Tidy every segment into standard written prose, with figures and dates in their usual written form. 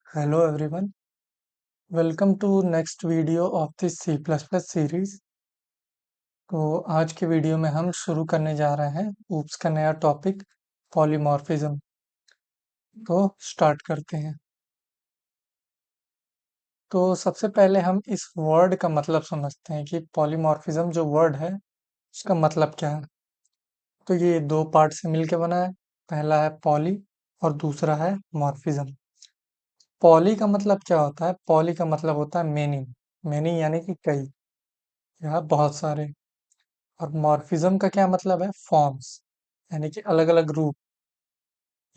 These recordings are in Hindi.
Hello everyone, welcome to next video of this C++ series। तो आज के वीडियो में हम शुरू करने जा रहे हैं ऊप्स का नया टॉपिक पॉलीमॉर्फिज्म। तो स्टार्ट करते हैं। तो सबसे पहले हम इस वर्ड का मतलब समझते हैं कि पॉलीमॉर्फिज्म जो वर्ड है उसका मतलब क्या है। तो ये दो पार्ट से मिलकर बना है। पहला है पॉली और दूसरा है मॉर्फिज्म। पॉली का मतलब क्या होता है? पॉली का मतलब होता है मेनी। मेनी यानी कि कई या बहुत सारे। और मॉर्फिज्म का क्या मतलब है? फॉर्म्स यानी कि अलग अलग रूप।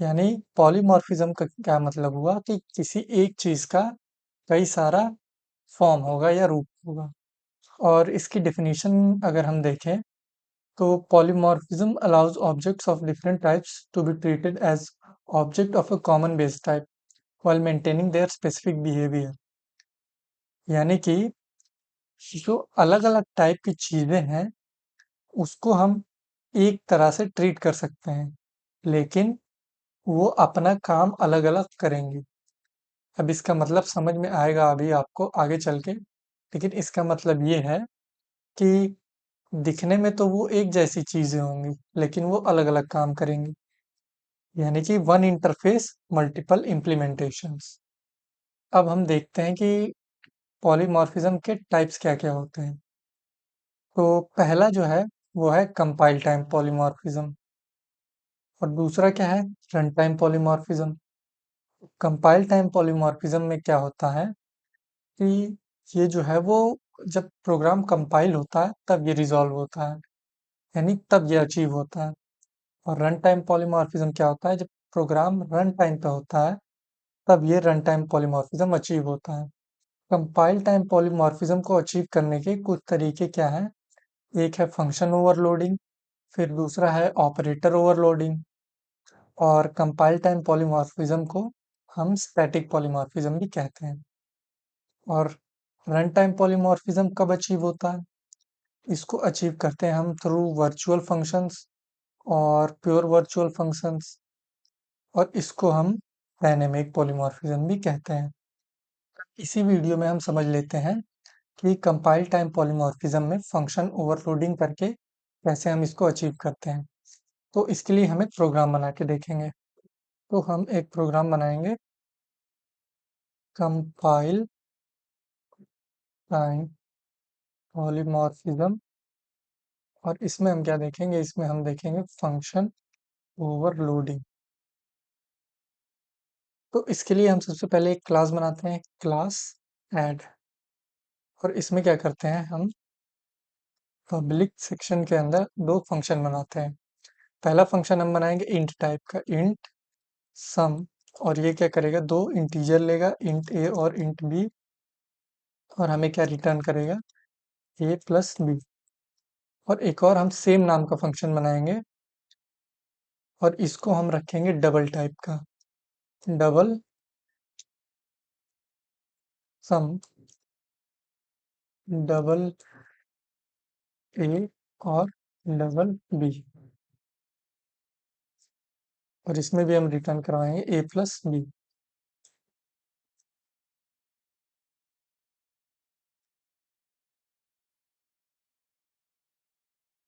यानी पॉलीमॉर्फिज्म का क्या मतलब हुआ कि किसी एक चीज का कई सारा फॉर्म होगा या रूप होगा। और इसकी डेफिनेशन अगर हम देखें तो polymorphism allows objects of different types to be treated as object of a common base type while maintaining their specific behavior। यानी कि जो अलग अलग टाइप की चीजें हैं उसको हम एक तरह से ट्रीट कर सकते हैं, लेकिन वो अपना काम अलग-अलग करेंगी। अब इसका मतलब समझ में आएगा अभी आपको आगे चल के, लेकिन इसका मतलब ये है कि दिखने में तो वो एक जैसी चीजें होंगी, लेकिन वो अलग-अलग काम करेंगी। यानी कि वन इंटरफेस मल्टीपल इम्प्लीमेंटेशंस। अब हम देखते हैं कि पॉलीमॉर्फिज्म के टाइप्स क्या-क्या होते हैं। तो पहला जो है वो है कंपाइल टाइम पॉलीमॉर्फिज्म और दूसरा क्या है? Run time polymorphism. Compile time polymorphism में क्या होता है कि ये जो है वो जब प्रोग्राम कंपाइल होता है तब ये रिजॉल्व होता है, यानी तब ये अचीव होता है। और रन टाइम पॉलीमॉर्फिज्म क्या होता है? जब प्रोग्राम रन टाइम पे होता है तब ये रन टाइम पॉलीमॉर्फिज्म अचीव होता है। कंपाइल टाइम पॉलीमॉर्फिज्म को अचीव करने के कुछ तरीके क्या हैं? एक है फंक्शन ओवरलोडिंग, फिर दूसरा है ऑपरेटर ओवरलोडिंग। और कंपाइल टाइम पॉलीमॉर्फिज्म को हम स्टैटिक पॉलीमॉर्फिज्म भी कहते हैं। और रन टाइम पॉलीमॉर्फिज्म कब अचीव होता है? इसको अचीव करते हैं हम थ्रू वर्चुअल फंक्शंस और प्योर वर्चुअल फंक्शंस। और इसको हम डायनेमिक पॉलीमॉर्फिज्म भी कहते हैं। इसी वीडियो में हम समझ लेते हैं कि कंपाइल टाइम पॉलीमॉर्फिज्म में फंक्शन ओवरलोडिंग करके कैसे हम इसको अचीव करते हैं। तो इसके लिए हम एक प्रोग्राम बना के देखेंगे। तो हम एक प्रोग्राम बनाएंगे कंपाइल टाइम पॉलीमॉर्फिज्म। और इसमें हम क्या देखेंगे? इसमें हम देखेंगे फंक्शन ओवरलोडिंग। तो इसके लिए हम सबसे पहले एक क्लास बनाते हैं, क्लास ऐड। और इसमें क्या करते हैं? हम पब्लिक सेक्शन के अंदर दो फंक्शन बनाते हैं। पहला फंक्शन हम बनाएंगे इंट टाइप का, इंट सम। और ये क्या करेगा? दो इंटीजर लेगा, इंट ए और इंट बी। और हमें क्या रिटर्न करेगा? ए प्लस बी। और एक और हम सेम नाम का फंक्शन बनाएंगे और इसको हम रखेंगे डबल टाइप का, डबल सम, डबल ए और डबल बी। और इसमें भी हम रिटर्न करवाएंगे ए प्लस बी।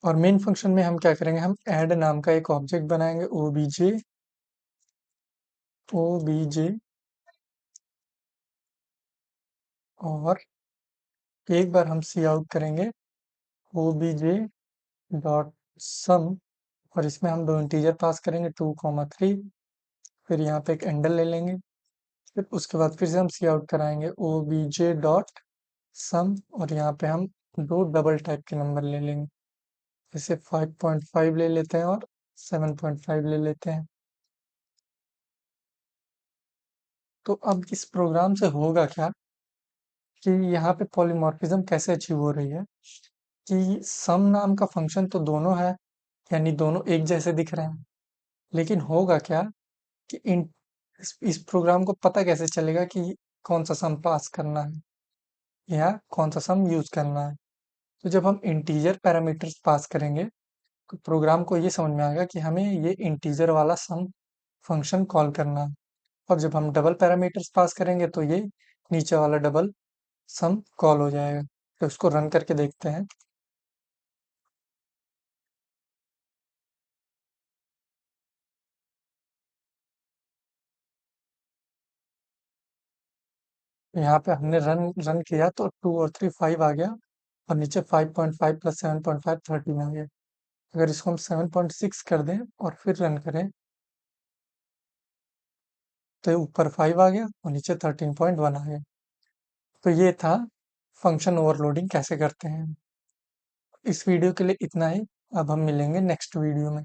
और मेन फंक्शन में हम क्या करेंगे? हम ऐड नाम का एक ऑब्जेक्ट बनाएंगे, ओ बी जे। और एक बार हम सी आउट करेंगे ओ बी जे डॉट सम। और इसमें हम दो इंटीजर पास करेंगे 2, 3। फिर यहाँ पे एक एंडर ले लेंगे। फिर उसके बाद फिर से हम सी आउट कराएंगे ओ बी जे डॉट सम। और यहाँ पे हम दो डबल टाइप के नंबर ले लेंगे, जैसे 5.5 ले लेते हैं और 7.5 ले लेते हैं। तो अब इस प्रोग्राम से होगा क्या कि यहाँ पे पॉलीमॉर्फिज्म कैसे अचीव हो रही है कि सम नाम का फंक्शन तो दोनों है, यानी दोनों एक जैसे दिख रहे हैं। लेकिन होगा क्या कि इस प्रोग्राम को पता कैसे चलेगा कि कौन सा सम पास करना है या कौन सा सम यूज करना है? तो जब हम इंटीजर पैरामीटर्स पास करेंगे तो प्रोग्राम को ये समझ में आएगा कि हमें ये इंटीजर वाला सम फंक्शन कॉल करना है। और जब हम डबल पैरामीटर्स पास करेंगे तो ये नीचे वाला डबल सम कॉल हो जाएगा। तो इसको रन करके देखते हैं। यहाँ पे हमने रन रन किया तो 2 और 3 5 आ गया, और नीचे 5.5 प्लस 7.5 13 आ गया। अगर इसको हम 7.6 कर दें और फिर रन करें तो ऊपर 5 आ गया और नीचे 13.1 आ गया। तो ये था फंक्शन ओवरलोडिंग कैसे करते हैं। इस वीडियो के लिए इतना ही। अब हम मिलेंगे नेक्स्ट वीडियो में।